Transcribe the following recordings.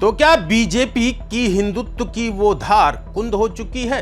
तो क्या बीजेपी की हिंदुत्व की वो धार कुंद हो चुकी है?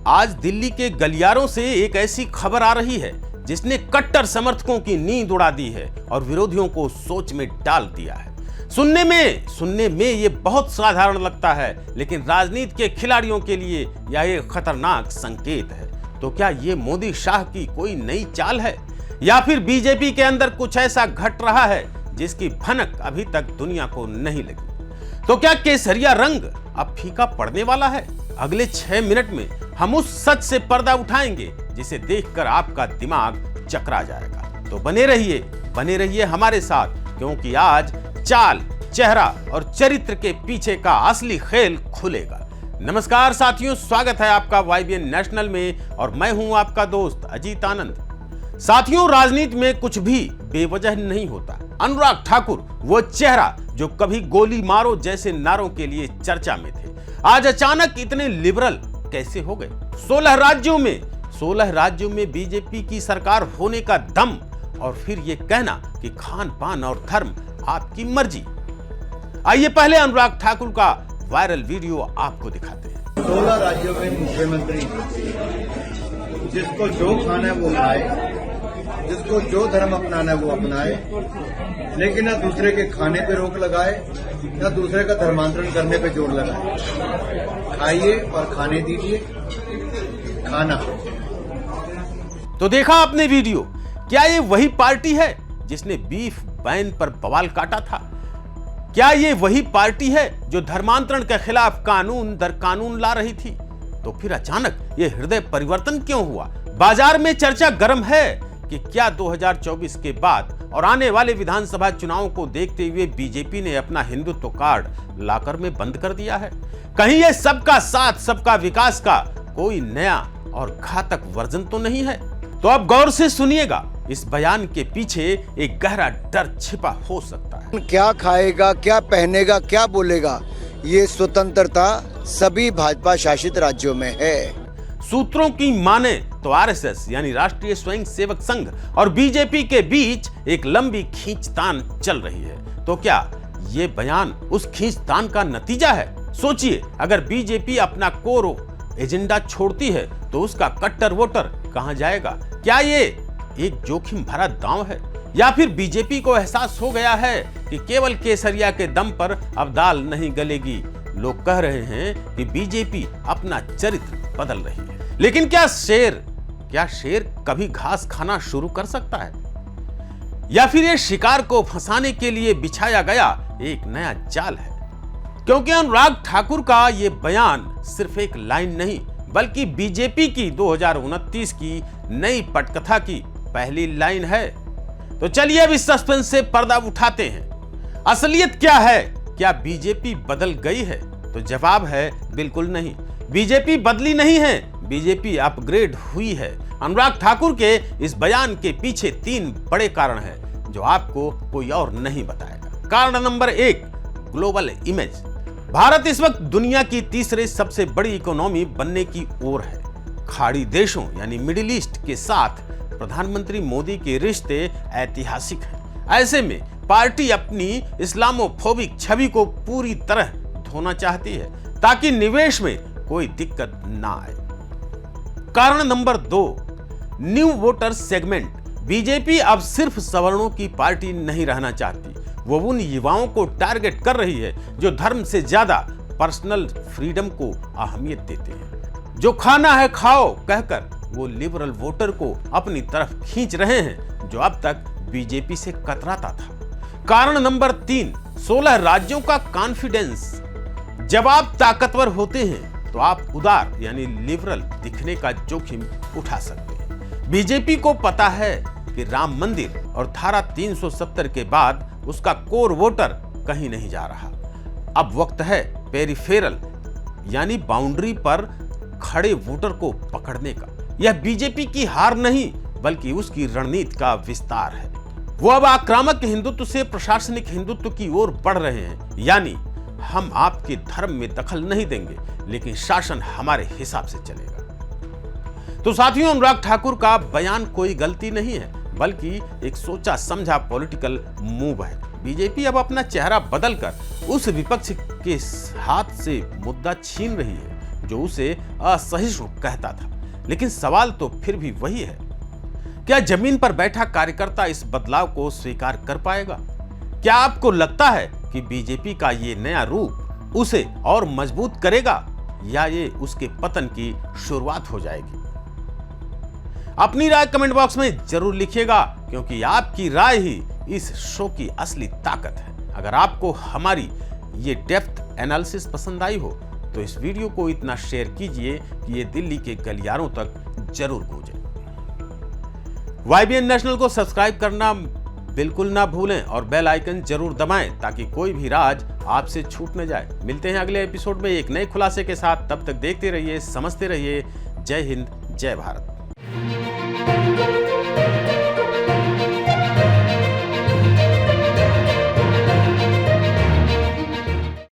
आज दिल्ली के गलियारों से एक ऐसी खबर आ रही है जिसने कट्टर समर्थकों की नींद उड़ा दी है और विरोधियों को सोच में डाल दिया है। सुनने में ये बहुत साधारण लगता है, लेकिन राजनीति के खिलाड़ियों के लिए यह एक खतरनाक संकेत है। तो क्या ये मोदी शाह की कोई नई चाल है, या फिर बीजेपी के अंदर कुछ ऐसा घट रहा है जिसकी भनक अभी तक दुनिया को नहीं लगी? तो क्या केसरिया रंग अब फीका पड़ने वाला है? अगले 6 मिनट में हम उस सच से पर्दा उठाएंगे जिसे देखकर आपका दिमाग चकरा जाएगा। तो बने रहिए हमारे साथ, क्योंकि आज चाल, चेहरा और चरित्र के पीछे का असली खेल खुलेगा। नमस्कार साथियों, स्वागत है आपका YBN नेशनल में और मैं हूं आपका दोस्त अजीत आनंद। साथियों, राजनीति में कुछ भी बेवजह नहीं होता। अनुराग ठाकुर वो चेहरा जो कभी गोली मारो जैसे नारों के लिए चर्चा में थे, आज अचानक इतने लिबरल कैसे हो गए? 16 राज्यों में बीजेपी की सरकार होने का दम, और फिर ये कहना कि खान पान और धर्म आपकी मर्जी। आइए पहले अनुराग ठाकुर का वायरल वीडियो आपको दिखाते हैं। 16 राज्यों में मुख्यमंत्री जिसको जो खाना है वो खाए, जिसको जो धर्म अपनाना है वो अपनाए, लेकिन ना दूसरे के खाने पे रोक लगाए, ना दूसरे का धर्मांतरण करने पे जोर लगाए। खाइए और खाने दीजिए, खाना। तो देखा आपने वीडियो, क्या ये वही पार्टी है जिसने बीफ बैन पर बवाल काटा था? क्या ये वही पार्टी है जो धर्मांतरण के खिलाफ कानून दर कानून ला रही थी? तो फिर अचानक ये हृदय परिवर्तन क्यों हुआ? बाजार में चर्चा गर्म है कि क्या 2024 के बाद और आने वाले विधानसभा चुनाव को देखते हुए बीजेपी ने अपना हिंदुत्व कार्ड लाकर में बंद कर दिया है? कहीं ये सबका साथ सबका विकास का कोई नया और घातक वर्जन तो नहीं है? तो अब गौर से सुनिएगा, इस बयान के पीछे एक गहरा डर छिपा हो सकता है। क्या खाएगा, क्या पहनेगा, क्या बोलेगा, ये स्वतंत्रता सभी भाजपा शासित राज्यों में है। सूत्रों की माने तो आरएसएस यानी राष्ट्रीय स्वयंसेवक संघ और बीजेपी के बीच एक लंबी खींचतान चल रही है। तो क्या ये बयान उस खींचतान का नतीजा है? सोचिए, अगर बीजेपी अपना कोर एजेंडा छोड़ती है तो उसका कट्टर वोटर कहां जाएगा? क्या ये एक जोखिम भरा दांव है, या फिर बीजेपी को एहसास हो गया है कि केवल केसरिया के दम पर अब दाल नहीं गलेगी? लोग कह रहे हैं कि बीजेपी अपना चरित्र बदल रही है, लेकिन क्या शेर कभी घास खाना शुरू कर सकता है, या फिर ये शिकार को फंसाने के लिए बिछाया गया एक नया जाल है? क्योंकि अनुराग ठाकुर का ये बयान सिर्फ एक लाइन नहीं, बल्कि बीजेपी की 2029 की नई पटकथा की पहली लाइन है। तो चलिए अब इस सस्पेंस से पर्दा उठाते हैं। असलियत क्या है? क्या बीजेपी बदल गई है? तो जवाब है बिल्कुल नहीं। बीजेपी बदली नहीं है, बीजेपी अपग्रेड हुई है। अनुराग ठाकुर के इस बयान के पीछे 3 बड़े कारण हैं जो आपको कोई और नहीं बताएगा। कारण नंबर 1, ग्लोबल इमेज। भारत इस वक्त दुनिया की तीसरी सबसे बड़ी इकोनॉमी बनने की ओर है। खाड़ी देशों यानी मिडिल ईस्ट के साथ प्रधानमंत्री मोदी के रिश्ते ऐतिहासिक हैं। ऐसे में पार्टी अपनी इस्लामोफोबिक छवि को पूरी तरह धोना चाहती है ताकि निवेश में कोई दिक्कत ना आए। कारण number 2, new voter segment. BJP अब सिर्फ सवर्णों की पार्टी नहीं रहना चाहती, वो उन युवाओं को टारगेट कर रही है जो धर्म से ज्यादा पर्सनल फ्रीडम को अहमियत देते हैं, जो खाना है खाओ कहकर वो लिबरल वोटर को अपनी तरफ खींच रहे हैं जो अब तक बीजेपी से कतराता था। कारण नंबर 3, 16 राज्यों का कॉन्फिडेंस। जब आप ताकतवर होते हैं तो आप उदार यानी लिबरल दिखने का जोखिम उठा सकते हैं। बीजेपी को पता है कि राम मंदिर और धारा 370 के बाद उसका कोर वोटर कहीं नहीं जा रहा। अब वक्त है पेरिफेरल यानी बाउंड्री पर खड़े वोटर को पकड़ने का। यह बीजेपी की हार नहीं, बल्कि उसकी रणनीति का विस्तार है। वो अब आक्रामक हिंदुत्व से प्रशासनिक हिंदुत्व की ओर बढ़ रहे हैं, यानी हम आपके धर्म में दखल नहीं देंगे, लेकिन शासन हमारे हिसाब से चलेगा। तो साथियों, अनुराग ठाकुर का बयान कोई गलती नहीं है, बल्कि एक सोचा समझा पॉलिटिकल मूव है। बीजेपी अब अपना चेहरा बदलकर उस विपक्ष के हाथ से मुद्दा छीन रही है जो उसे असहिष्णु कहता था। लेकिन सवाल तो फिर भी वही है, क्या जमीन पर बैठा कार्यकर्ता इस बदलाव को स्वीकार कर पाएगा? क्या आपको लगता है कि बीजेपी का ये नया रूप उसे और मजबूत करेगा या ये उसके पतन की शुरुआत हो जाएगी? अपनी राय कमेंट बॉक्स में जरूर लिखिएगा, क्योंकि आपकी राय ही इस शो की असली ताकत है। अगर आपको हमारी ये डेप्थ एनालिसिस पसंद आई हो तो इस वीडियो को इतना शेयर कीजिए कि ये दिल्ली के गलियारों तक जरूर गूंजे। YBN नेशनल को सब्सक्राइब करना बिल्कुल ना भूलें और बेल आइकन जरूर दबाएं ताकि कोई भी राज आपसे छूट न जाए। मिलते हैं अगले एपिसोड में एक नए खुलासे के साथ। तब तक देखते रहिए, समझते रहिए। जय हिंद, जय भारत।